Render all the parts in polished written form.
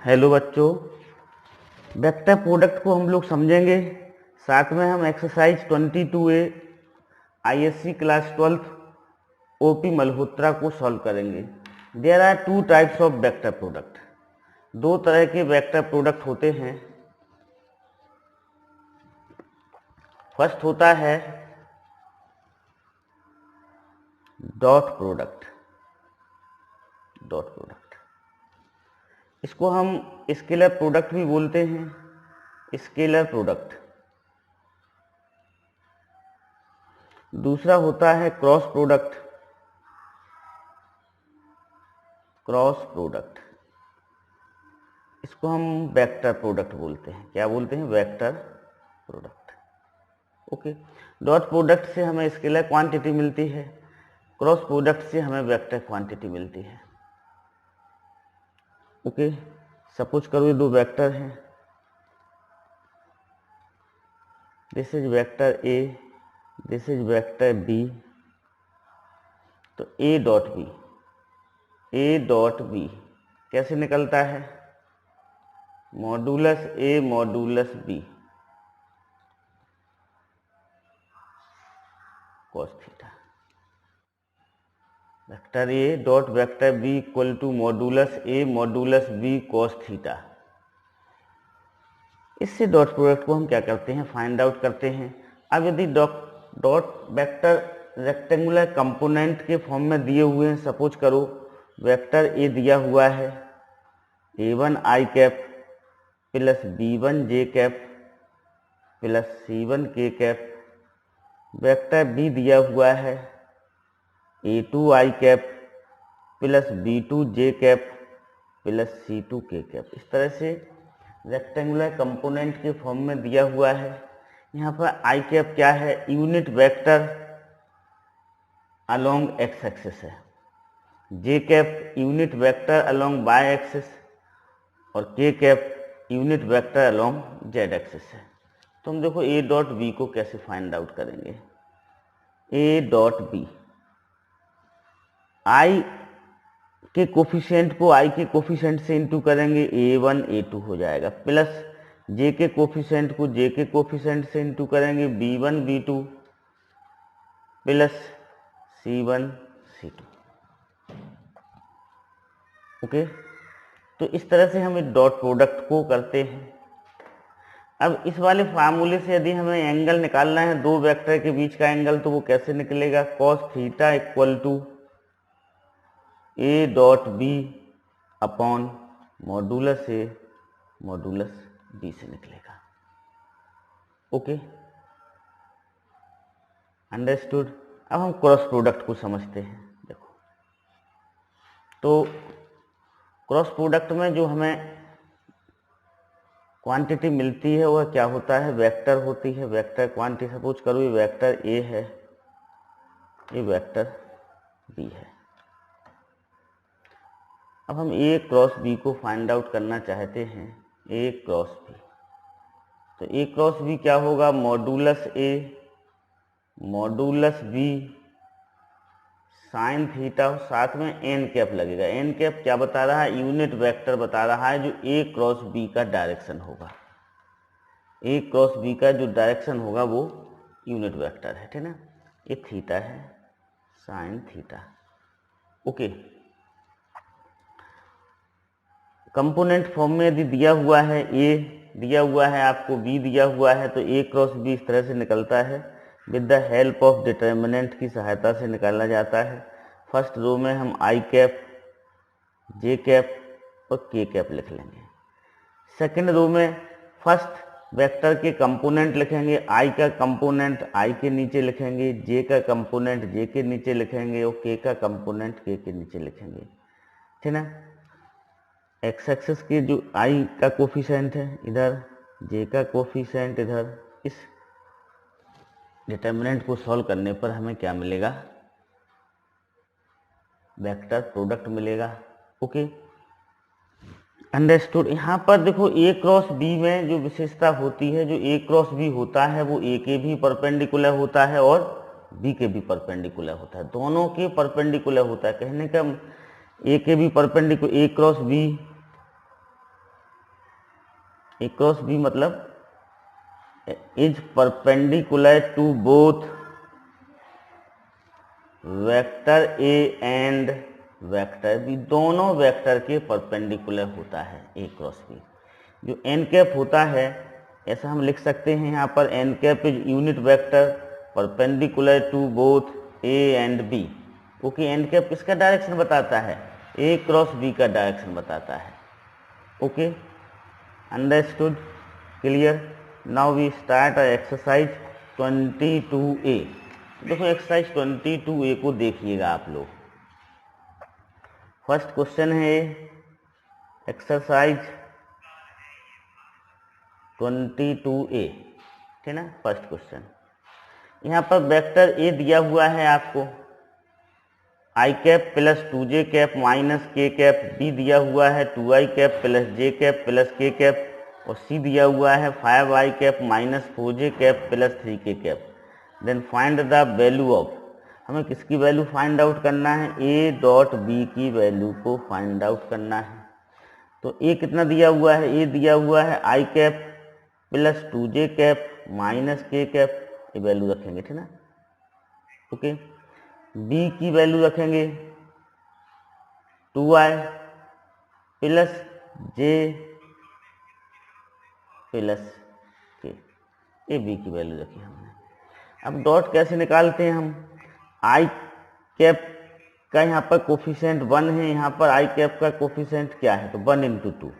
Hello बच्चों, vector product को हम लोग समझेंगे। साथ में हम exercise 22A ISC class 12 OP Malhotra को सॉल्व करेंगे। There are two types of vector product. दो तरह के वेक्टर प्रोडक्ट होते हैं। फर्स्ट होता है डॉट प्रोडक्ट। इसको हम स्केलर प्रोडक्ट भी बोलते हैं, स्केलर प्रोडक्ट। दूसरा होता है क्रॉस प्रोडक्ट। इसको हम वेक्टर प्रोडक्ट बोलते हैं। क्या बोलते हैं? Vector product. Okay. Dot product से हमें स्केलर क्वांटिटी मिलती है, क्रॉस प्रोडक्ट से हमें वेक्टर क्वांटिटी मिलती है। ओके। सपोज करो ये दो वेक्टर हैं, this is vector A, this is vector B. तो ए डॉट बी कैसे निकलता है? Modulus A modulus B cos theta. Vector A dot vector B equal to modulus A modulus B cos theta. इससे dot product को हम क्या करते हैं? फाइंड आउट करते हैं। अब यदि डॉट वेक्टर रेक्टेंगुलर कंपोनेंट के फॉर्म में दिए हुए हैं, सपोज करो वेक्टर ए दिया हुआ है a1 i cap plus b1 j cap plus c1 k cap. Vector B दिया हुआ है a2 i cap plus b2 j cap plus c2 k cap. इस तरह से रेक्टेंगुलर कंपोनेंट के फॉर्म में दिया हुआ है। यहाँ पर i कैप क्या है? Unit vector along X axis है। j cap unit vector along Y axis और k cap unit vector along z axis है। तो हम देखो a डॉट बी को कैसे फाइंड आउट करेंगे। a डॉट बी i के कोफिशिएंट को i के कोफिशिएंट से इंटू करेंगे, a1 a2 हो जाएगा, प्लस j के कोफिशिएंट को j के कोफिशिएंट से इंटू करेंगे, b1 b2 plus c1 c2। Okay. तो इस तरह से हम इस डॉट प्रोडक्ट को करते हैं। अब इस वाले फार्मूले से यदि हमें एंगल निकालना है दो वेक्टर के बीच का एंगल, तो वो कैसे निकलेगा? Cos theta equal to A dot B upon modulus A modulus B से निकलेगा। Okay, understood. अब हम क्रॉस प्रोडक्ट को समझते हैं। देखो, तो क्रॉस प्रोडक्ट में जो हमें क्वांटिटी मिलती है वह क्या होता है? वेक्टर होती है। वेक्टर क्वांटिटी, सपोज करो ये वेक्टर ए है, ये वेक्टर बी है। अब हम ए क्रॉस बी को फाइंड आउट करना चाहते हैं, ए क्रॉस बी। तो ए क्रॉस बी क्या होगा? Modulus A modulus B sine theta, साथ में एन कैप लगेगा। एन कैप क्या बता रहा है? यूनिट वेक्टर बता रहा है जो ए क्रॉस बी का डायरेक्शन होगा। ए क्रॉस बी का जो डायरेक्शन होगा वो यूनिट वेक्टर है, ठीक है ना। ये थीटा है, sine theta. Okay. Component form में यदि दिया हुआ है ए दिया हुआ है आपको, बी दिया हुआ है, तो ए क्रॉस बी इस तरह से निकलता है। With the help of determinant की सहायता से निकाला जाता है। फर्स्ट रो में हम आई कैप, जे कैप और के कैप लिख लेंगे। सेकंड रो में फर्स्ट वेक्टर के कंपोनेंट लिखेंगे। आई का कंपोनेंट आई के नीचे लिखेंगे, जे का कंपोनेंट जे के नीचे लिखेंगे और के का कंपोनेंट के नीचे लिखेंगे, ठीक ना। एक्स एक्सिस के जो आई का कोफिशिएंट है इधर, जे का कोफिशिएंट इधर। इस डिटर्मिनेंट को सॉल्व करने पर हमें क्या मिलेगा? वेक्टर प्रोडक्ट मिलेगा। Okay, understood. यहाँ पर देखो ए क्रॉस बी में जो विशेषता होती है, जो ए क्रॉस बी होता है वो ए के भी परपेंडिकुलर होता है और बी के भी परपेंडिकुलर होता है। दोनों के परपेंडिकुलर होता है। कहने का ए के भी perpendicular, A cross B A cross B मतलब is perpendicular to both vector A and vector B, दोनों वेक्टर के परपेंडिकुलर होता है ए क्रॉस बी। जो एन कैप होता है ऐसा हम लिख सकते हैं यहाँ पर, N cap is unit vector perpendicular to both A and B. Okay, N cap किसका डायरेक्शन बताता है? ए क्रॉस बी का डायरेक्शन बताता है। Okay, understood, clear. Now we start exercise 22A। देखो एक्सरसाइज 22A को देखिएगा आप लोग। फर्स्ट क्वेश्चन है एक्सरसाइज 22A, ठीक है ना। फर्स्ट क्वेश्चन, यहाँ पर वेक्टर ए दिया हुआ है आपको, I cap plus 2j cap minus K cap, B दिया हुआ है 2i cap plus J cap plus K cap, और सी दिया हुआ है 5i cap minus 4j cap plus 3k cap. Then find the value of, हमें किसकी value find out करना है? ए डॉट बी की वैल्यू को फाइंड आउट करना है। तो ए कितना दिया हुआ है? ए दिया हुआ है I cap plus 2j cap minus K cap, ये वैल्यू रखेंगे, ठीक ना। ओके, बी की वैल्यू रखेंगे 2i प्लस जे प्लस के, ए बी की वैल्यू रखी हमने। अब डॉट कैसे निकालते हैं हम? आई कैप का यहाँ पर कोफिशिएंट 1 है, यहाँ पर आई कैप का कोफिशिएंट क्या है? तो 1 × 2।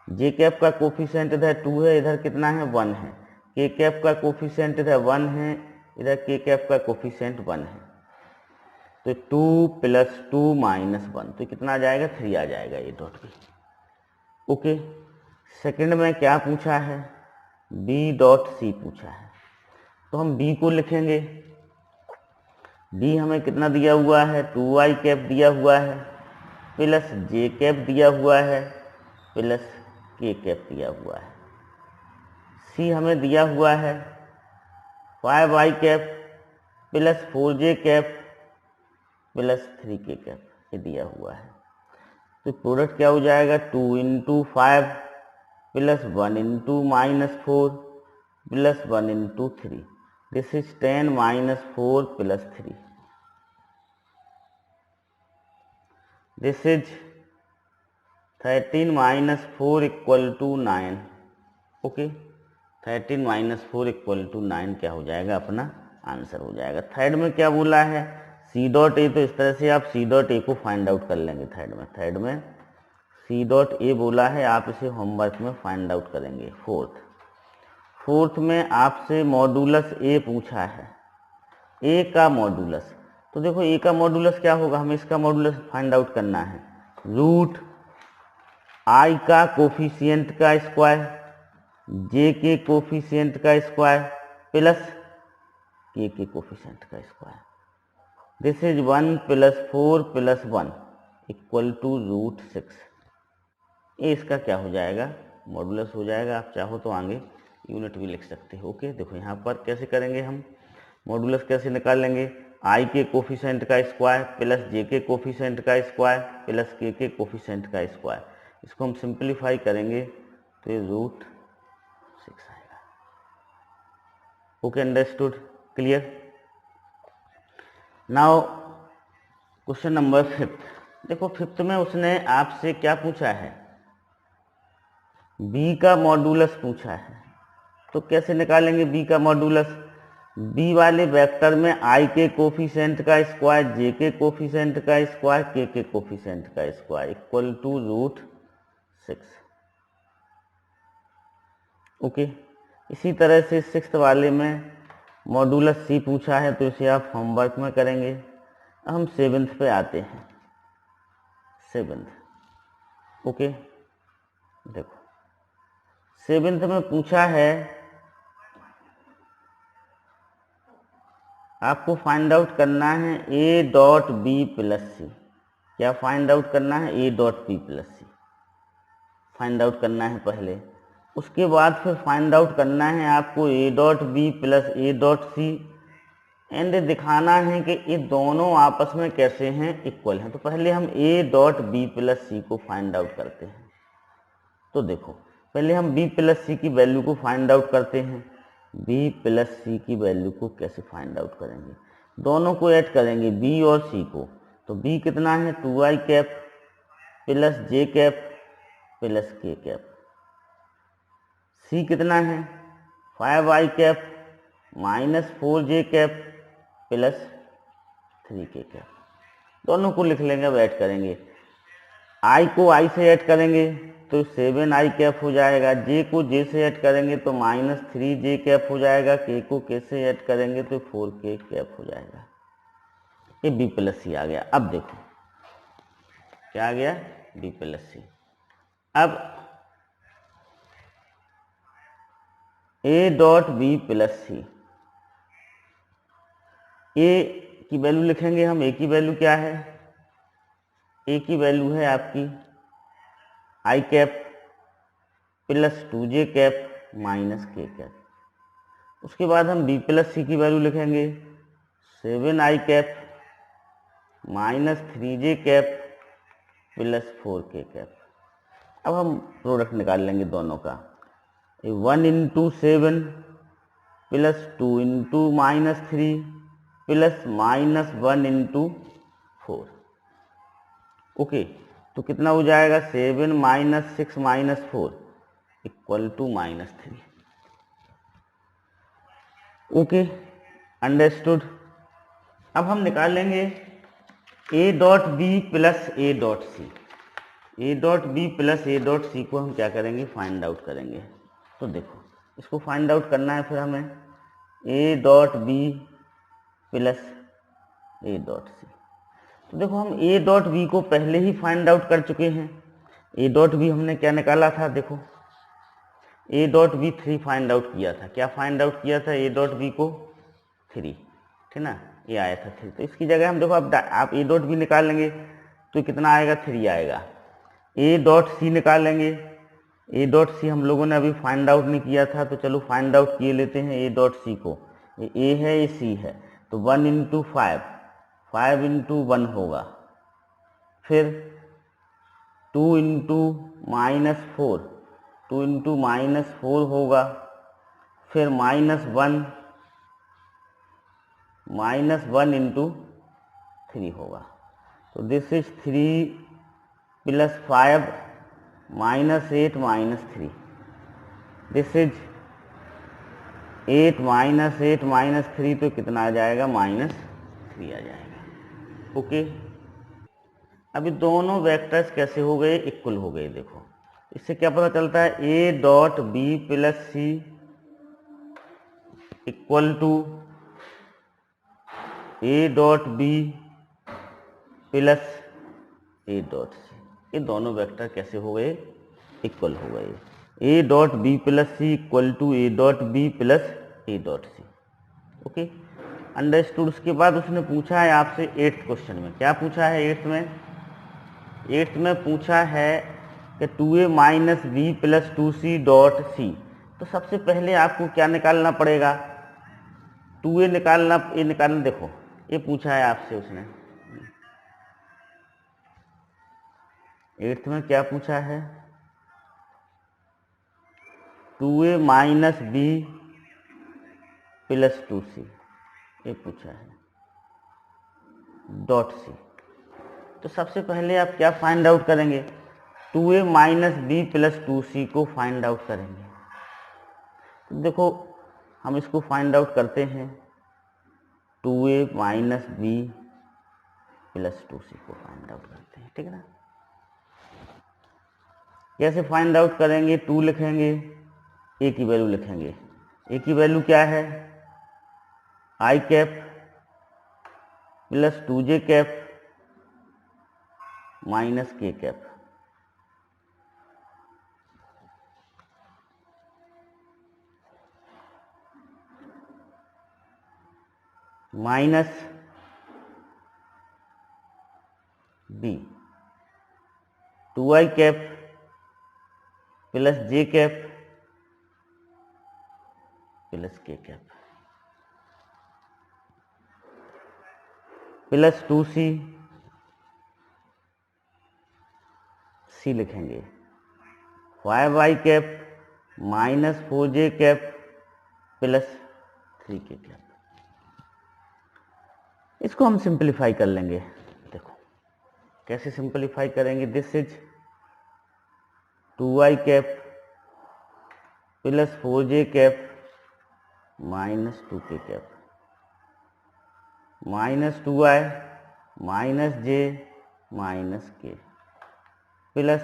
जे कैप का कोफिशिएंट इधर 2 है, इधर कितना है? 1 है। के कैप का कोफिशिएंट इधर 1 है, इधर के कैप का कोफिशिएंट 1 है। तो 2 + 2 - 1, तो कितना आ जाएगा? 3 आ जाएगा ये डॉट भी। ओके, सेकंड में क्या पूछा है? बी डॉट सी पूछा है, तो हम बी को लिखेंगे। बी हमें कितना दिया हुआ है? 2i कैप दिया हुआ है प्लस जे कैप दिया हुआ है प्लस के कैप दिया हुआ है। सी हमें दिया हुआ है 5i cap plus 4j cap plus 3k cap, ये दिया हुआ है। तो प्रोडक्ट क्या हो जाएगा? 2 × 5 plus 1 × -4 plus 1 × 3, this is 10 - 4 plus 3, this is 13 - 4 = 9। Okay, 13 - 4 = 9 क्या हो जाएगा? अपना आंसर हो जाएगा। थर्ड में क्या बोला है? सी डॉट ए, तो इस तरह से आप सी डॉट ए को फाइंड आउट कर लेंगे। थर्ड में सी डॉट ए बोला है, आप इसे होमवर्क में फाइंड आउट करेंगे। फोर्थ में आपसे मॉडुलस ए पूछा है, ए का मॉडुलस। तो देखो ए का मॉडुलस क्या होगा? हमें इसका मॉडुलस फाइंड आउट करना है। रूट आई का कोफिशिएंट का स्क्वायर, जे के कोफिशिएंट का स्क्वायर प्लस के कोफिशिएंट का स्क्वायर, दिस इज 1 + 4 + 1 = √6। ये इसका क्या हो जाएगा? मॉडुलस हो जाएगा। आप चाहो तो आगे यूनिट भी लिख सकते हो। ओके, देखो यहाँ पर कैसे करेंगे हम मॉडुलस, कैसे निकाल लेंगे? आई के कोफिशिएंट का स्क्वायर प्लस जे के कोफिशिएंट का स्क्वायर प्लस के कोफिशिएंट का स्क्वायर, इसको हम सिंप्लीफाई करेंगे तो ये √6 आएगा। Okay, understood, clear. Now question number 5। देखो 5th में उसने आपसे क्या पूछा है? बी का मॉडुलस पूछा है। तो कैसे निकालेंगे बी का मॉडुलस? बी वाले वेक्टर में आई के कोफिशिएंट का स्क्वायर, जे के कोफिशिएंट का स्क्वायर, के कोफिशिएंट का स्क्वायर =√6। ओके, इसी तरह से 6th वाले में मॉडुलस सी पूछा है, तो इसे आप होमवर्क में करेंगे। हम 7th पे आते हैं। 7th, ओके, देखो 7th में पूछा है आपको फाइंड आउट करना है A dot B plus C. क्या फाइंड आउट करना है? A dot B plus C find out करना है पहले। उसके बाद फिर फाइंड आउट करना है आपको A dot B plus A dot C, and दिखाना है कि ये दोनों आपस में कैसे हैं? इक्वल हैं। तो पहले हम ए डॉट बी प्लस सी को फाइंड आउट करते हैं। तो देखो पहले हम b प्लस सी की वैल्यू को फाइंड आउट करते हैं। b प्लस सी की वैल्यू को कैसे फाइंड आउट करेंगे? दोनों को ऐड करेंगे, b और c को। तो b कितना है 2i cap plus j cap plus k cap. c कितना है 5i cap minus 4j cap plus 3k cap. दोनों को लिख लेंगे, अब ऐड करेंगे। i को i से ऐड करेंगे तो 7i कैप हो जाएगा, j को j से ऐड करेंगे तो माइनस 3j कैप हो जाएगा, k को k से ऐड करेंगे तो 4k कैप हो जाएगा। ये b प्लस सी आ गया। अब देखो क्या आ गया, b प्लस सी। अब a dot B plus C, a की वैल्यू लिखेंगे हम। a की वैल्यू क्या है? a की वैल्यू है आपकी i cap plus 2j cap minus k cap. उसके बाद हम b प्लस सी की वैल्यू लिखेंगे 7i cap minus 3j cap plus 4k cap. अब हम प्रोडक्ट निकाल लेंगे दोनों का। 1 into 7 plus 2 into minus 3 plus minus 1 into 4। ओके, तो कितना हो जाएगा 7 minus 6 minus 4 equal to minus 3। Okay, understood. अब हम निकाल लेंगे a dot B plus a dot C. a dot B plus a dot C को हम क्या करेंगे, फाइंड आउट करेंगे। तो देखो इसको फाइंड आउट करना है, फिर हमें a dot B plus a dot C. तो देखो हम a डॉट बी को पहले ही फाइंड आउट कर चुके हैं। a डॉट बी हमने क्या निकाला था, देखो a dot B 3 find out किया था। क्या फाइंड आउट किया था a डॉट बी को? 3, ठीक ना, ये आया था 3। तो इसकी जगह हम देखो अब आप a डॉट बी निकाल लेंगे तो कितना आएगा, 3 आएगा। a डॉट सी निकाल लेंगे। a डॉट सी हम लोगों ने अभी फाइंड आउट नहीं किया था, तो चलो फाइंड आउट किए लेते हैं a डॉट सी को। ये a है, ये c है, तो 1 इंटू 5 इंटू 1 होगा, फिर 2 इंटू माइनस 4 2 इंटू माइनस 4 होगा, फिर माइनस 1 इंटू 3 होगा। तो this is 3 plus 5 minus 8 minus 3। This is 8 minus 8 minus 3, तो कितना आ जाएगा, माइनस 3 आ जाएगा। ओके, अभी दोनों वेक्टर्स कैसे हो गए, इक्वल हो गए। देखो इससे क्या पता चलता है, a dot B plus C equal to a dot B plus a dot C. ये दोनों वेक्टर कैसे हो गए, इक्वल हो गए। a dot B plus C equal to a dot B plus a dot C. Okay, understood. उसके बाद उसने पूछा है आपसे 8th क्वेश्चन में, क्या पूछा है 8th में? 8th में पूछा है कि 2a minus B plus 2c dot C. तो सबसे पहले आपको क्या निकालना पड़ेगा, 2a निकालना, ये निकालना। देखो ये पूछा है आपसे उसने 8th में, क्या पूछा है, 2a minus B plus 2c, ये पूछा है, डॉट सी। तो सबसे पहले आप क्या फाइंड आउट करेंगे, 2a minus B plus 2c को फाइंड आउट करेंगे। तो देखो हम इसको फाइंड आउट करते हैं, 2a minus B plus 2c को फाइंड आउट करते हैं, ठीक है ना। कैसे फाइंड आउट करेंगे, 2 लिखेंगे, a की वैल्यू लिखेंगे। a की वैल्यू क्या है, i cap plus 2j cap minus k cap. Minus b 2i cap plus j cap plus k cap plus 2c, c लिखेंगे, 5i cap minus 4j cap plus 3k cap. इसको हम simplify कर लेंगे। देखो कैसे simplify करेंगे। This is 2i cap plus 4j cap minus 2k cap, minus 2i minus j minus k plus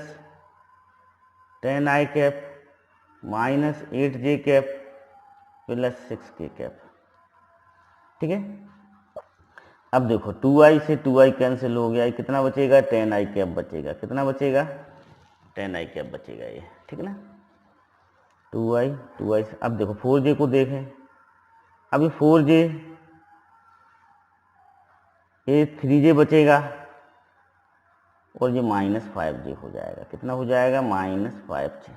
10i cap minus 8j cap plus 6k cap. ठीक है। अब देखो 2i से 2i कैंसिल हो गया, कितना बचेगा 10i कैप बचेगा। कितना बचेगा 10i कैप बचेगा ये। ठीक है ना। 2i से अब देखो 4j को देखें। अभी 4j ये 3j बचेगा और ये माइनस 5j हो जाएगा। कितना हो जाएगा minus 5j,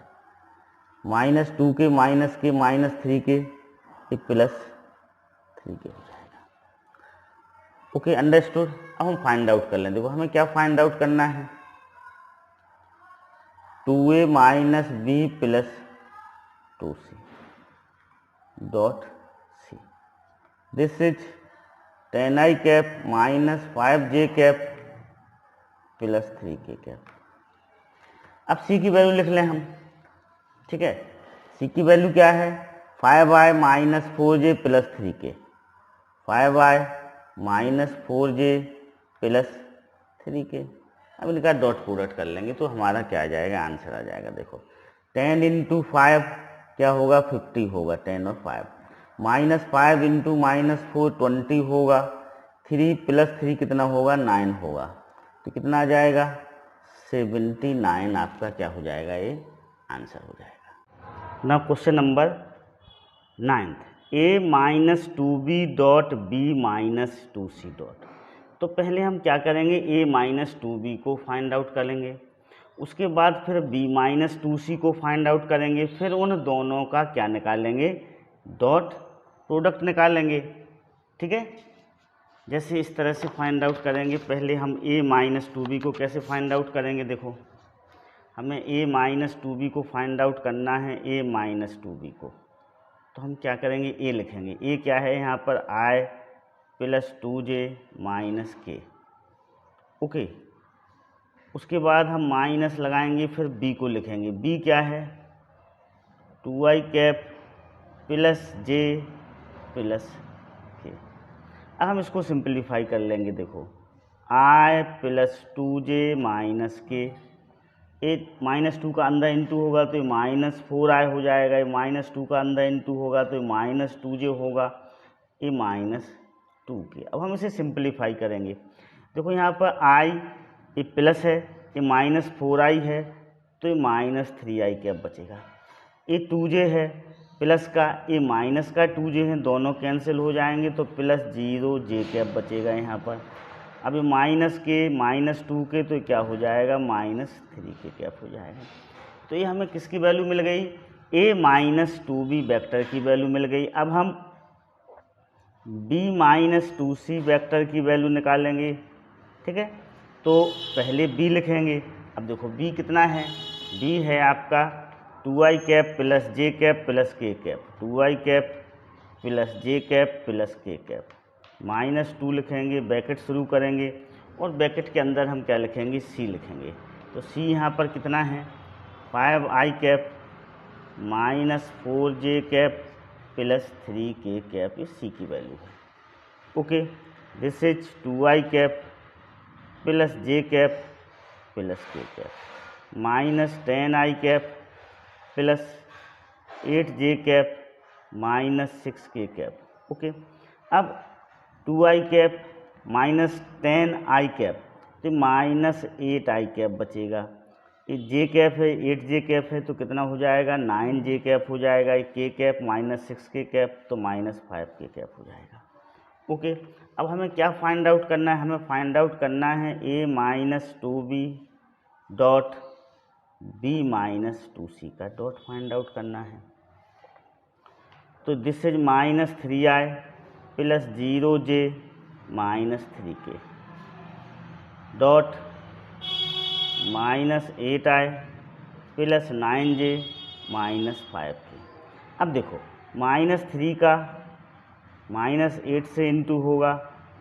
minus 2k minus के माइनस 3k प्लस 3k हो जाएगा। Okay understood. अब हम फाइंड आउट कर लें। देखो हमें क्या फाइंड आउट करना है 2a minus b plus 2c dot c। This is 10i cap minus 5j cap plus 3k cap. अब c की वैल्यू लिख लें हम। ठीक है। c की वैल्यू क्या है 5i minus 4j plus 3k, 5i minus 4j plus 3k। अब इनका डॉट प्रोडक्ट कर लेंगे तो हमारा क्या आ जाएगा आंसर आ जाएगा। देखो 10 इंटू 5 क्या होगा 50 होगा, 10 और 5 माइनस 5 इंटू माइनस 4 20 होगा, 3 प्लस 3 कितना होगा 9 होगा। तो कितना आ जाएगा 79 आपका क्या हो जाएगा ये आंसर हो जाएगा। ना question number 9 a minus 2b dot b minus 2c dot. तो पहले हम क्या करेंगे a माइनस 2b को फाइंड आउट करेंगे, उसके बाद फिर b माइनस 2c को फाइंड आउट करेंगे, फिर उन दोनों का क्या निकालेंगे डॉट प्रोडक्ट निकालेंगे। ठीक है। जैसे इस तरह से फाइंड आउट करेंगे। पहले हम a माइनस 2b को कैसे फाइंड आउट करेंगे। देखो हमें a माइनस 2b को फाइंड आउट करना है a माइनस 2b को। तो हम क्या करेंगे a लिखेंगे। a क्या है यहाँ पर i plus 2j minus k। Okay. उसके बाद हम माइनस लगाएंगे, फिर b को लिखेंगे। b क्या है 2i cap plus j plus k। अब हम इसको सिंप्लीफाई कर लेंगे। देखो i plus 2j minus k, एक माइनस 2 का अंदर इंटू होगा तो ये माइनस 4i हो जाएगा, ये माइनस 2 का अंदर इंटू होगा तो ये माइनस 2j होगा, ये माइनस 2k। अब हम इसे सिंप्लीफाई करेंगे। देखो यहाँ पर i ये प्लस है, ये माइनस 4i है तो ये माइनस 3i कैप बचेगा। ये 2j है प्लस का, ये माइनस का 2j है, दोनों कैंसिल हो जाएंगे तो प्लस 0j कैप बचेगा यहाँ पर। अब ये माइनस के माइनस 2k तो क्या हो जाएगा माइनस 3k कैप हो जाएगा। तो ये हमें किसकी वैल्यू मिल गई a माइनस 2b वेक्टर की वैल्यू मिल गई। अब हम b माइनस 2c वेक्टर की वैल्यू निकालेंगे। ठीक है। तो पहले b लिखेंगे। अब देखो b कितना है, b है आपका 2i cap plus j cap plus k cap, 2i cap plus j cap plus k cap, minus 2 लिखेंगे, ब्रैकेट शुरू करेंगे और ब्रैकेट के अंदर हम क्या लिखेंगे c लिखेंगे। तो c यहाँ पर कितना है 5i cap minus 4j cap plus 3k cap, ये c की वैल्यू है। Okay. This is 2i cap plus j cap plus k cap minus 10i cap plus 8j cap minus 6k cap. Okay. अब 2i cap minus 10i cap तो minus 8i cap बचेगा। ये j cap है 8j cap है तो कितना हो जाएगा 9j कैप हो जाएगा। ये k cap minus 6k cap तो माइनस 5k कैप हो जाएगा। ओके। अब हमें क्या फाइंड आउट करना है, हमें फाइंड आउट करना है a minus 2b dot b minus 2c का डॉट फाइंड आउट करना है। तो this is minus 3i plus 0j minus 3k dot minus 8i plus 9j -5k। अब देखो -3 का -8 से इंटू होगा,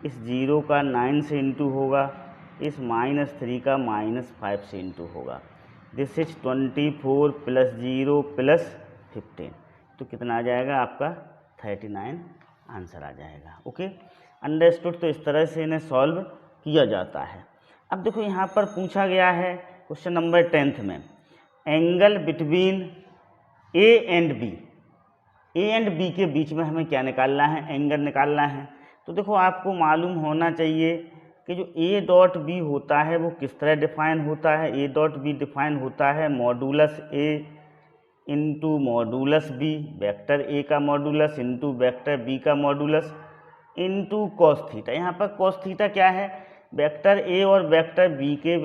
इस 0 का 9 से इंटू होगा, इस -3 का -5 से इंटू होगा। दिस इज 24 + 0 + 15, तो कितना आ जाएगा आपका 39 आंसर आ जाएगा। Okay, understood. तो इस तरह से इन्हें सॉल्व किया जाता है। अब देखो यहाँ पर पूछा गया है क्वेश्चन नंबर 10th में, angle between A and B, A and B के बीच में हमें क्या निकालना है, एंगल निकालना है। तो देखो आपको मालूम होना चाहिए कि जो ए डॉट बी होता है वो किस तरह डिफाइन होता है। ए डॉट बी डिफाइन होता है modulus A into modulus B, vector A का मॉडुलस इंटू वेक्टर बी का मॉडुलस इंटू कॉस थीटा। यहाँ पर कॉस थीटा क्या है, वेक्टर ए और वेक्टर बी के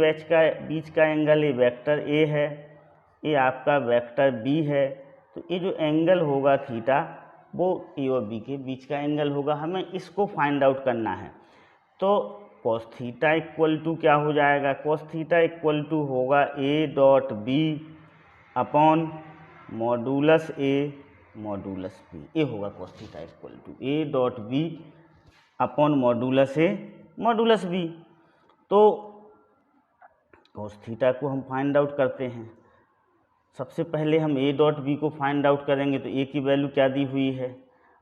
बीच का एंगल, ये वेक्टर ए है, ये आपका वेक्टर बी है। तो ये जो एंगल होगा थीटा वो ए और बी के बीच का एंगल होगा, हमें इसको फाइंड आउट करना है। तो कॉस थीटा इक्वल टू क्या हो जाएगा, कॉस थीटा इक्वल टू होगा A dot B upon modulus A modulus B, ये होगा cos theta equal to A dot B upon modulus A modulus B. तो कॉस थीटा को हम फाइंड आउट करते हैं। सबसे पहले हम ए डॉट बी को फाइंड आउट करेंगे, तो ए की वैल्यू क्या दी हुई है,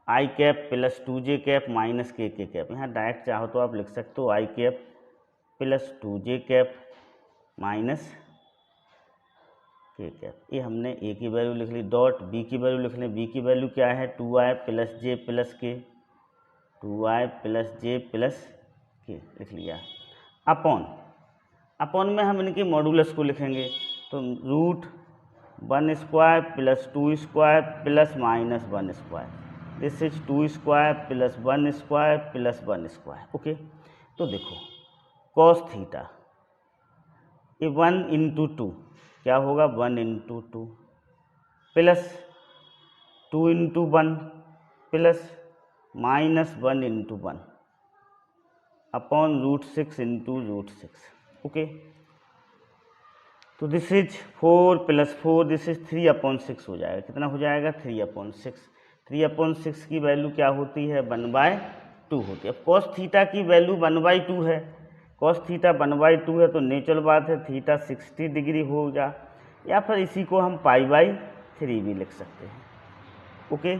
I cap plus 2j cap minus K cap. यहाँ डायरेक्ट चाहो तो आप लिख सकते हो आई cap plus 2j cap minus K cap. ये हमने ए की वैल्यू लिख ली। डॉट बी की वैल्यू लिख लें, बी की वैल्यू क्या है 2i प्लस जे प्लस के, 2i प्लस जे प्लस के लिख लिया। अपॉन में हम इनके मॉडुलस को लिखेंगे, तो √1² plus 2² plus -1², this is 2² plus 1² plus 1²। Okay, तो देखो कॉस थीटा ये 1 इंटू 2 क्या होगा, 1 into 2 plus 2 into 1 plus -1 into 1 upon √6 into √6। Okay, तो this is 4 plus 4, this is 3/6 हो जाएगा। कितना हो जाएगा 3/6। 3/6 की वैल्यू क्या होती है 1/2 होती है। अब कॉस थीटा की वैल्यू 1/2 है, कॉस थीटा 1/2 है, तो नेचुरल बात है थीटा 60 डिग्री होगा, या फिर इसी को हम π/3 भी लिख सकते हैं। Okay,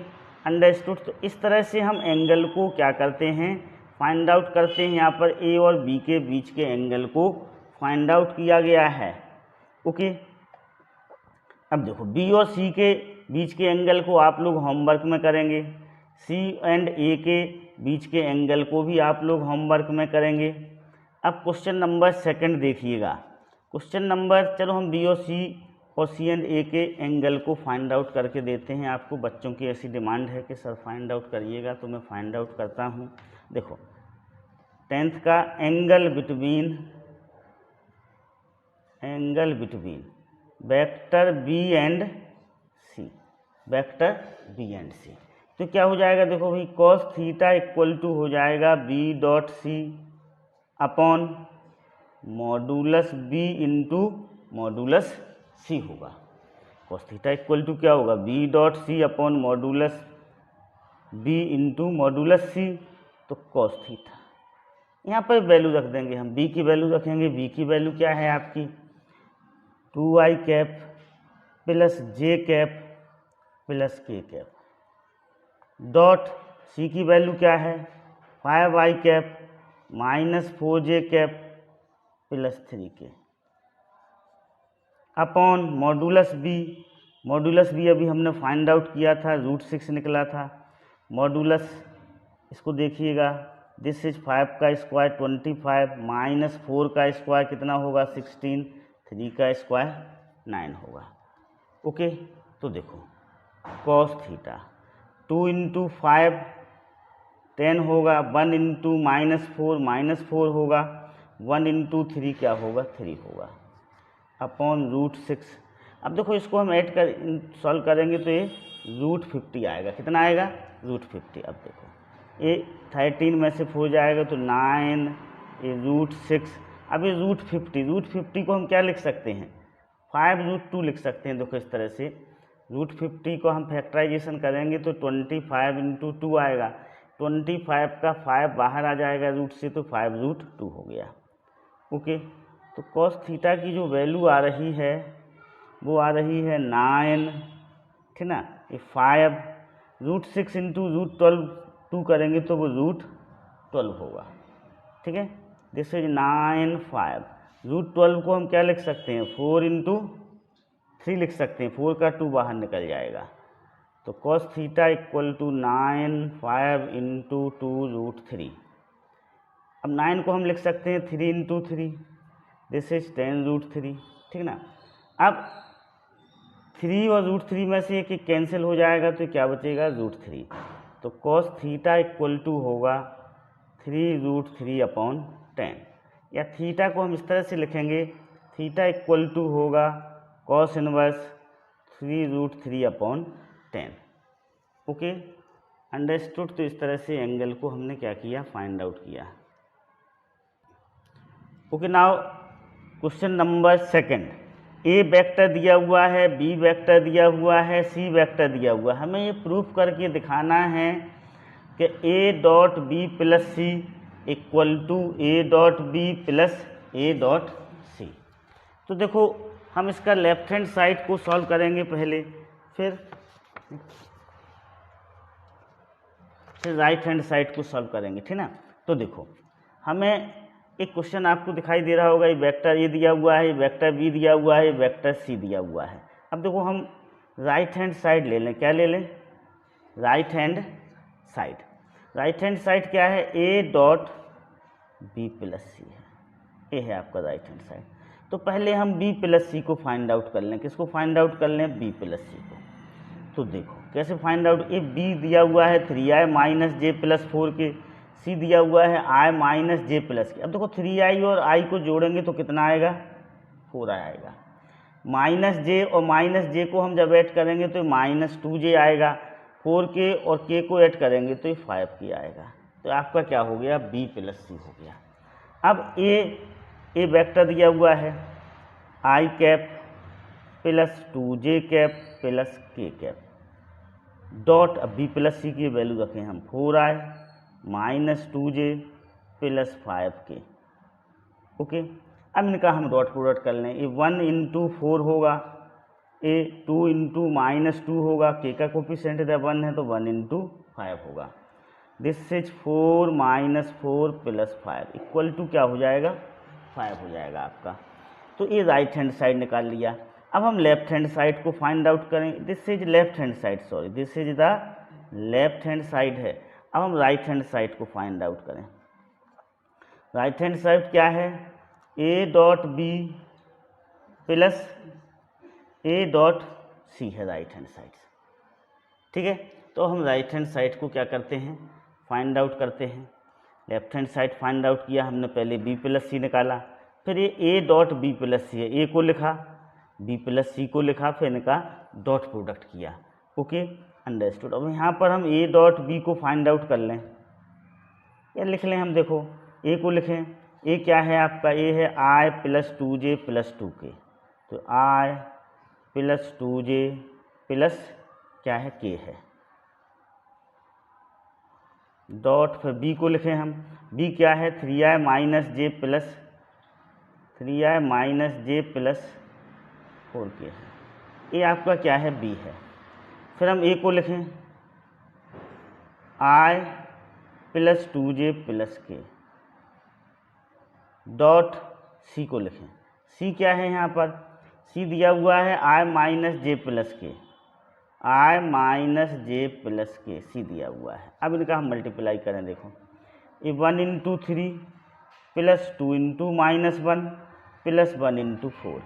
understood. तो इस तरह से हम एंगल को क्या करते हैं, फाइंड आउट करते हैं। यहाँ पर ए और बी के बीच के एंगल को फाइंड आउट किया गया है। ओके, अब देखो बी और सी के बीच के एंगल को आप लोग होमवर्क में करेंगे, सी एंड ए के बीच के एंगल को भी आप लोग होमवर्क में करेंगे। अब क्वेश्चन नंबर 2 देखिएगा। क्वेश्चन नंबर, चलो हम बी और सी एंड ए के एंगल को फाइंड आउट करके देते हैं आपको। बच्चों की ऐसी डिमांड है कि सर फाइंड आउट करिएगा, तो मैं फाइंड आउट करता हूँ। देखो 10th का angle between vector B and C, vector B and C, तो क्या हो जाएगा, देखो भाई कॉस थीटा इक्वल टू हो जाएगा B dot C upon modulus B into modulus C होगा। कॉस थीटा इक्वल टू क्या होगा, B dot C upon modulus B into modulus C, तो कॉस थीटा। यहाँ पर वैल्यू रख देंगे हम, बी की वैल्यू रखेंगे, बी की वैल्यू क्या है आपकी 2i cap plus J cap plus K cap, dot C की वैल्यू क्या है 5i cap minus 4j cap plus 3k upon modulus B अभी हमने फाइंड आउट किया था, √6 निकला था। मॉडुलस इसको देखिएगा, दिस इज 5 का स्क्वायर 25 माइनस 4 का स्क्वायर कितना होगा 16, 3 का स्क्वायर 9 होगा। ओके, तो देखो कॉस थीटा 2 इंटू 5 10 होगा, 1 इंटू -4 होगा, 1 इंटू 3 क्या होगा 3 होगा अपॉन √6। अब देखो इसको हम ऐड कर सॉल्व करेंगे तो ये √50 आएगा। कितना आएगा √50। अब देखो ये 13 में से 4 जाएगा तो 9, ये √6। अब ये √50 को हम क्या लिख सकते हैं 5√2 लिख सकते हैं। देखो इस तरह से √50 को हम फैक्टराइजेशन करेंगे तो 25 इंटू 2 आएगा, 25 का 5 बाहर आ जाएगा रूट से, तो 5√2 हो गया। ओके, तो कॉस थीटा की जो वैल्यू आ रही है वो आ रही है 9, ठीक ना, ये 5, √6 इंटू √12 2 करेंगे तो वो √12 होगा, ठीक है। दिस इज 9, 5, √12 को हम क्या लिख सकते हैं, 4 इंटू 3 लिख सकते हैं, 4 का 2 बाहर निकल जाएगा, तो cos theta equal to 9, 5 into 2√3। अब 9 को हम लिख सकते हैं 3 इंटू 3, दिस इज 10√3, ठीक ना। अब 3 और √3 में से एक कैंसिल हो जाएगा तो क्या बचेगा, √3, तो कॉस थीटा इक्वल टू होगा 3√3/10, या थीटा को हम इस तरह से लिखेंगे, थीटा इक्वल टू होगा कॉस इनवर्स 3√3/10। Okay, understood. तो इस तरह से एंगल को हमने क्या किया, फाइंड आउट किया। ओके, नाउ क्वेश्चन नंबर 2, ए वेक्टर दिया हुआ है, बी वेक्टर दिया हुआ है, सी वेक्टर दिया हुआ है। हमें ये प्रूफ करके दिखाना है कि A dot B plus C equal to A dot B plus A dot C. तो देखो, हम इसका लेफ्ट हैंड साइड को सॉल्व करेंगे पहले, फिर राइट हैंड साइड को सॉल्व करेंगे, ठीक ना। तो देखो, हमें एक क्वेश्चन आपको दिखाई दे रहा होगा, ये वेक्टर ए दिया हुआ है, वेक्टर बी दिया हुआ है, वेक्टर सी दिया हुआ है। अब देखो, हम राइट हैंड साइड ले लें, क्या ले लें, right hand side. Right hand side क्या है, ए डॉट बी प्लस सी है, ये है आपका राइट हैंड साइड। तो पहले हम बी प्लस सी को फाइंड आउट कर लें, किसको फाइंड आउट कर लें, बी प्लस सी को। तो देखो कैसे फाइंड आउट, ए बी दिया हुआ है 3i माइनस जे प्लस 4 के, सी दिया हुआ है i माइनस जे प्लस के। अब देखो 3i और i को जोड़ेंगे तो कितना आएगा, 4i आएगा। माइनस जे और माइनस जे को हम जब ऐड करेंगे तो -2j आएगा, 4k और k को ऐड करेंगे तो ये 5k आएगा। तो आपका क्या हो गया, b प्लस सी हो गया। अब ए वेक्टर दिया हुआ है i cap plus 2j cap plus k cap dot, अब b प्लस सी की वैल्यू रखें हम 4i minus 2j plus 5k। Okay, अब इनका हम डॉट प्रोडक्ट कर लें, ये 1 इंटू 4 होगा, ये 2 इंटू -2 होगा, k का कोफिशिएंट इधर 1 है तो 1 इंटू 5 होगा। This is 4 minus 4 plus 5 equal to क्या हो जाएगा, 5 हो जाएगा आपका। तो ये राइट हैंड साइड निकाल लिया। अब हम लेफ्ट हैंड साइड को फाइंड आउट करें, this is left hand side, sorry this is the left hand side है। अब हम राइट हैंड साइड को फाइंड आउट करें। राइट हैंड साइड क्या है, A dot B plus A dot C है राइट हैंड साइड, ठीक है। तो हम राइट हैंड साइड को क्या करते हैं, फाइंड आउट करते हैं। Left hand side find out किया हमने, पहले बी प्लस सी निकाला, फिर ये ए डॉट बी प्लस सी है, ए को लिखा, बी प्लस सी को लिखा, फिर इनका डॉट प्रोडक्ट किया। Okay, understood. अब यहाँ पर हम ए डॉट बी को फाइंड आउट कर लें, या लिख लें हम, देखो ए को लिखें, ए क्या है आपका, ए है i plus 2j plus 2k, तो i प्लस 2j प्लस क्या है, k है, डॉट, फिर b को लिखें हम, b क्या है 3i माइनस जे प्लस 4k है, ये आपका क्या है, b है। फिर हम a को लिखें, i plus 2j plus k, dot c को लिखें, c क्या है यहाँ पर, c दिया हुआ है i माइनस जे प्लस के, i माइनस जे प्लस के, c दिया हुआ है। अब इनका हम मल्टीप्लाई करें, देखो ये 1 into 3 plus 2 into -1 plus 1 into 4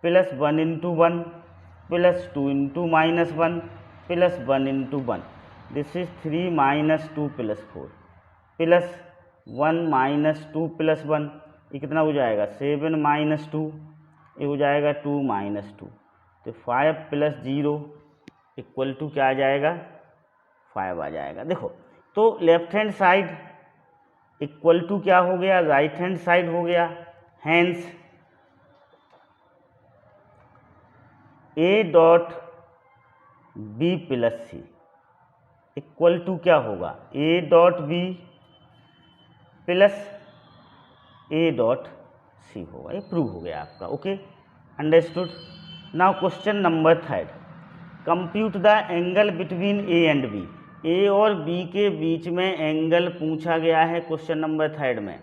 plus 1 into 1 plus 2 into -1 plus 1 into 1, this is 3 minus 2 plus 4 plus 1 minus 2 plus 1, ये कितना हो जाएगा, 7 माइनस 2, ये हो जाएगा 2 माइनस 2, तो 5 प्लस 0 इक्वल टू क्या आ जाएगा, 5 आ जाएगा। देखो, तो left hand side equal to क्या हो गया, राइट हैंड साइड हो गया। Hence A dot B plus C equal to क्या होगा, A dot B plus A dot C होगा। ये प्रूव हो गया आपका। Okay, understood. Now question number 3, compute the angle between A and B. A और बी के बीच में एंगल पूछा गया है। क्वेश्चन नंबर 3 में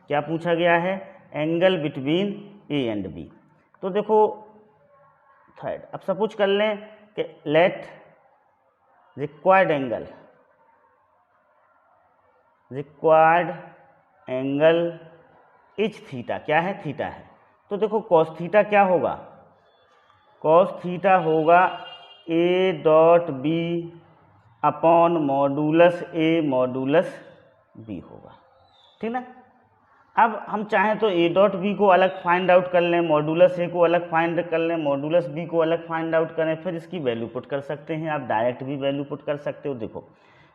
क्या पूछा गया है, angle between A and B. तो देखो 3, अब सपोज कर लें कि let required angle is theta, क्या है, थीटा है। तो देखो कॉस थीटा क्या होगा, कॉस थीटा होगा A dot B upon modulus A modulus B होगा, ठीक ना। अब हम चाहें तो ए डॉट बी को अलग फाइंड आउट कर लें, मॉडुलस ए को अलग फाइंड कर लें, मॉडुलस बी को अलग फाइंड आउट करें, फिर इसकी वैल्यू पुट कर सकते हैं। आप डायरेक्ट भी वैल्यू पुट कर सकते हो। देखो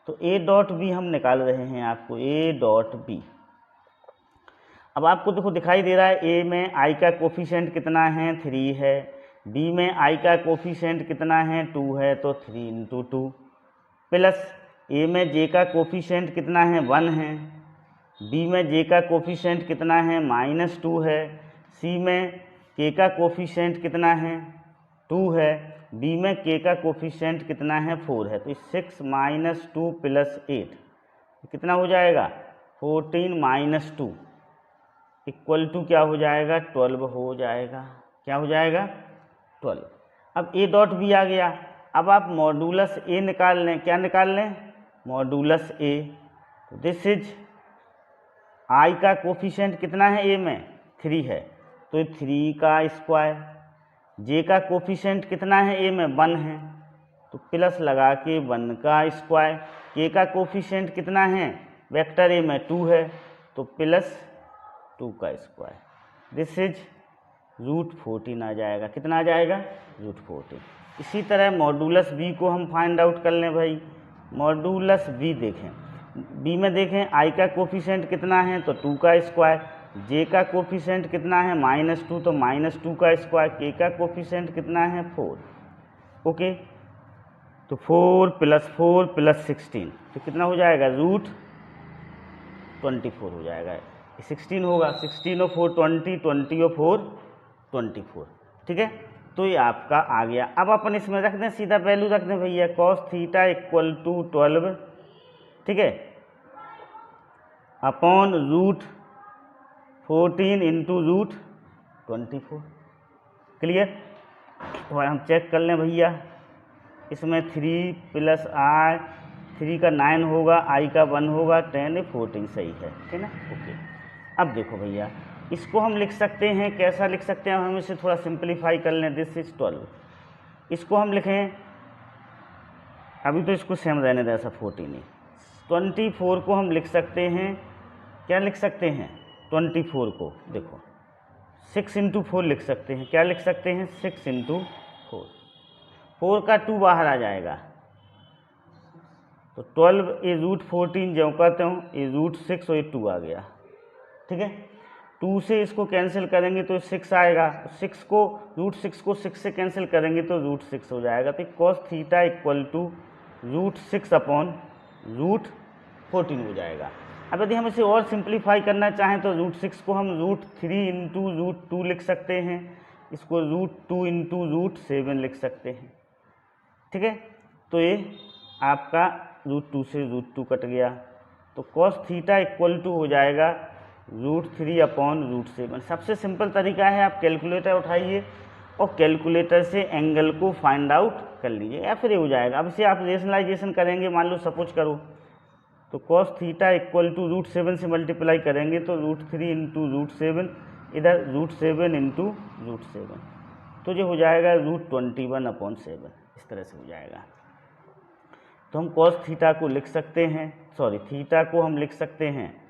तो ए डॉट बी हम निकाल रहे हैं आपको, ए डॉट बी। अब आपको देखो दिखाई दे रहा है ए में आई का कोफिशिएंट कितना है, 3 है। बी में आई का कोफिशिएंट कितना है, 2 है, तो 3 इंटू 2 प्लस ए में जे का कोफिशिएंट कितना है, 1 है। बी में जे का कोफिशिएंट कितना है, -2 है। सी में के का कोफिशिएंट कितना है, 2 है। बी में के का कोफिशिएंट कितना है, 4 है। तो 6 - 2 + 8 कितना हो जाएगा, 14 - 2 इक्वल टू क्या हो जाएगा, 12 हो जाएगा। क्या हो जाएगा, 12। अब ए डॉट बी आ गया। अब आप मॉडुलस ए निकाल लें। क्या निकाल लें, मॉडुलस ए। तो दिस इज आई का कोफिशिएंट कितना है ए में, 3 है, तो 3 का स्क्वायर। जे का कोफिशिएंट कितना है ए में, 1 है, तो प्लस लगा के 1 का स्क्वायर। के का कोफिशिएंट कितना है वेक्टर ए में, 2 है, तो प्लस 2 का स्क्वायर। दिस इज √14 आ जाएगा। कितना आ जाएगा, √14। इसी तरह मॉडुलस बी को हम फाइंड आउट कर लें भाई। मॉडुलस बी देखें, बी में देखें आई का कोफिशिएंट कितना है, तो 2 का स्क्वायर। जे का कोफिशिएंट कितना है, -2, तो -2 का स्क्वायर। के का कोफिशिएंट कितना है, 4। ओके, तो 4 + 4 + 16 तो कितना हो जाएगा, √24 हो जाएगा। 16 होगा, 16 और 4 20, 20 और 4 24, ठीक है। तो ये आपका आ गया। अब अपन इसमें रख दें, सीधा वैल्यू रख दें भैया, cos थीटा इक्वल टू 12, ठीक है, अपॉन √14 इंटू √24। क्लियर। तो हम चेक कर लें भैया, इसमें 3 + I, 3 का 9 होगा, I का 1 होगा, 10 14 सही है, ठीक ना। ओके, अब देखो भैया इसको हम लिख सकते हैं, कैसा लिख सकते हैं, हम इसे थोड़ा सिंपलीफाई कर लें। दिस इज 12, इसको हम लिखें, अभी तो इसको सेम रहने दें ऐसा 14 ही। 24 को हम लिख सकते हैं, क्या लिख सकते हैं, 24 को देखो 6 × 4 लिख सकते हैं। क्या लिख सकते हैं, 6 × 4। 4 का 2 बाहर आ जाएगा, तो 12 ए √14 जो कहते हूँ, ए √6 और ये 2 आ गया, ठीक है। 2 से इसको कैंसिल करेंगे तो 6 आएगा, 6 को √6 को 6 से कैंसिल करेंगे तो √6 हो जाएगा। तो cos theta equal to √6 upon √14 हो जाएगा। अब यदि हम इसे और सिंप्लीफाई करना चाहें तो √6 को हम √3 इंटू √2 लिख सकते हैं, इसको √2 इंटू √7 लिख सकते हैं, ठीक है। तो ये आपका √2 से √2 कट गया, तो cos थीटा इक्वल टू हो जाएगा √3 अपॉन √7। सबसे सिंपल तरीका है, आप कैलकुलेटर उठाइए और कैलकुलेटर से एंगल को फाइंड आउट कर लीजिए, या फिर ये हो जाएगा। अब इसे आप रेशनलाइजेशन करेंगे, मान लो सपोज करो, तो cos थीटा इक्वल टू √7 से मल्टीप्लाई करेंगे तो √3 इंटू √7, इधर √7 इंटू √7, तो ये हो जाएगा √21/7, इस तरह से हो जाएगा। तो हम cos थीटा को लिख सकते हैं, सॉरी थीटा को हम लिख सकते हैं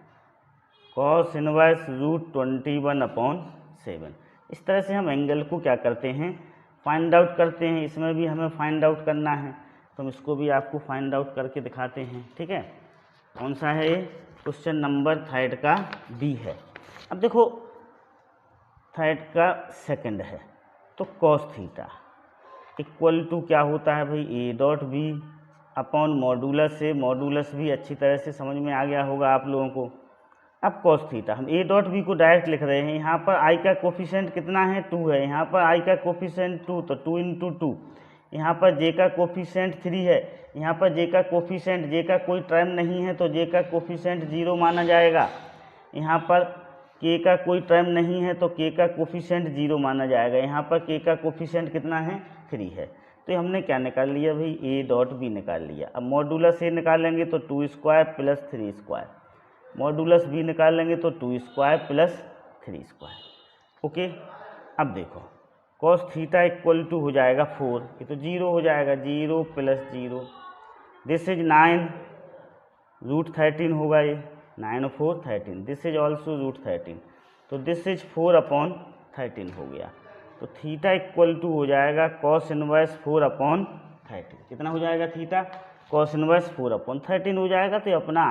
cos इनवर्स √21/7। इस तरह से हम एंगल को क्या करते हैं, फाइंड आउट करते हैं। इसमें भी हमें फाइंड आउट करना है, तो हम इसको भी आपको फाइंड आउट करके दिखाते हैं, ठीक है। कौन सा है ये, क्वेश्चन नंबर 3 का बी है। अब देखो 3 का सेकंड है, तो cos थीटा इक्वल टू क्या होता है भाई, A dot B upon modulus से, मॉडुलस भी अच्छी तरह से समझ में आ गया होगा आप लोगों को। अब कॉस थीटा, हम ए डॉट बी को डायरेक्ट लिख रहे हैं। यहाँ पर आई का कोफिशिएंट कितना है, 2 है। यहाँ पर आई का कोफिशिएंट 2, तो 2 इंटू 2। यहाँ पर जे का कोफिशिएंट 3 है। यहाँ पर जे का कोफिशिएंट, जे का कोई टर्म नहीं है तो जे का कोफिशिएंट 0 माना जाएगा। यहाँ पर के का कोई टर्म नहीं है तो के का कोफिशिएंट 0 माना जाएगा। यहाँ पर के का कोफिशिएंट कितना है, 3 है। तो हमने क्या निकाल लिया भाई, ए डॉट बी निकाल लिया। अब मॉडुलस ए निकालेंगे तो 2 square plus 3 square, modulus B निकाल लेंगे तो 2 स्क्वायर प्लस 3 स्क्वायर। ओके, अब देखो कॉस थीटा इक्वल टू हो जाएगा 4, ये तो 0 हो जाएगा, 0 प्लस 0, दिस इज 9 रूट 13 होगा, ये 9 और 4 13, दिस इज ऑल्सो रूट 13, तो दिस इज 4 अपॉन 13 हो गया। तो थीटा इक्वल टू हो जाएगा कॉस इनवर्स 4 अपॉन 13। कितना हो जाएगा थीटा, कॉस इनवर्स 4 अपॉन 13 हो जाएगा। तो अपना